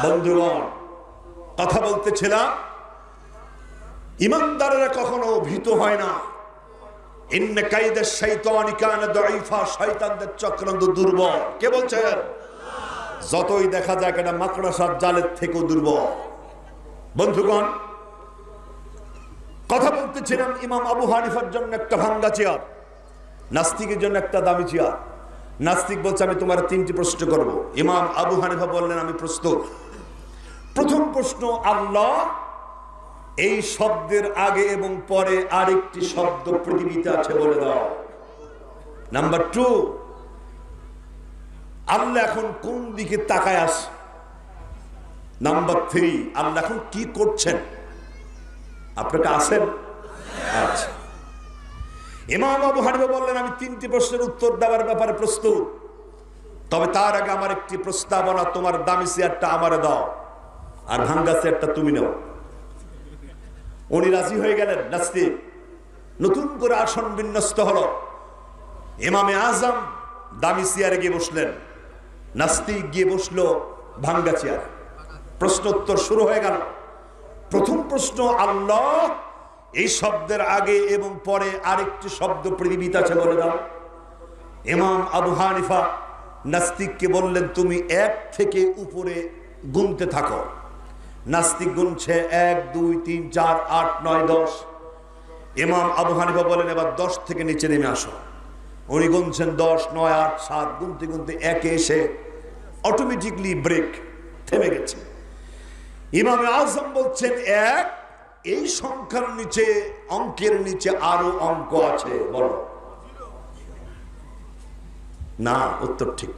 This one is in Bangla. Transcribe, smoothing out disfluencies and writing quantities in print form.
বন্ধুগণ, কথা বলতেছিলাম, ইমানদারেরা কখনো ভীত হয় না। ইন্না কাইদাশ শাইতানি কানা দাঈফা, শয়তানদের চক্রান্ত দুর্বল। কে বলছেন? যতই দেখা যায় এটা মাকড়সার জালের থেকেও দুর্বল। বন্ধুগণ, কথা বলতেছিলাম, ইমাম আবু হানিফার জন্য একটা ভাঙ্গা চেয়ার, নাস্তিকের জন্য একটা দামি চেয়ার। নাস্তিক বলছে আমি তোমার 3টি প্রশ্ন করব। ইমাম আবু হানিফা বললেন আমি প্রস্তুত। প্রথম প্রশ্ন, আল্লাহ এই শব্দের আগে এবং পরে আরেকটি শব্দ পৃথিবীতে আছে বলে দাও। নাম্বার 2, আল্লাহ এখন কোন দিকে তাকায় আছে? নাম্বার 3, আল্লাহ এখন কি করছেন? আপনাকে আছেন? আচ্ছা। ইমাম আবু হানিফা বললেন আমি 3টি প্রশ্নের উত্তর দেওয়ার ব্যাপারে প্রস্তুত, তবে তার আগে আমার একটি প্রস্তাবনা, তোমার দামি চেয়ারটা আমারে দাও আর ভাঙ্গা চেয়ারটা তুমি নাও। উনি রাজি হয়ে গেলেন। নাস্তিক নতুন করে আসন বিন্যস্ত হলো। ইমামে আজম দামি চেয়ারে গিয়ে বসলেন, নাস্তিক গিয়ে বসলো ভাঙ্গা চেয়ার। প্রশ্ন উত্তর শুরু হয়ে গেল। প্রথম প্রশ্ন, আল্লাহ এই শব্দের আগে এবং পরে আরেকটি শব্দ পৃথিবীতে আছে বলে দাও। ইমাম আবু হানিফা নাস্তিককে বললেন তুমি 1 থেকে উপরে গুনতে থাকো। নাস্তিক গুনছে 1 2 3 4 8 9 10। ইমাম আবু হানিফা বলেন এবার 10 থেকে নিচে নেমে আসো। উনি গুনছেন 10 9 8 7, গুনতে গুনতে 1-এ এসে অটোমেটিকলি ব্রেক, থেমে গেছে। ইমামে আজম বলছেন 1, এই সংখ্যার নিচে, অঙ্কের নিচে আরো অঙ্ক আছে, বলো। না, উত্তর ঠিক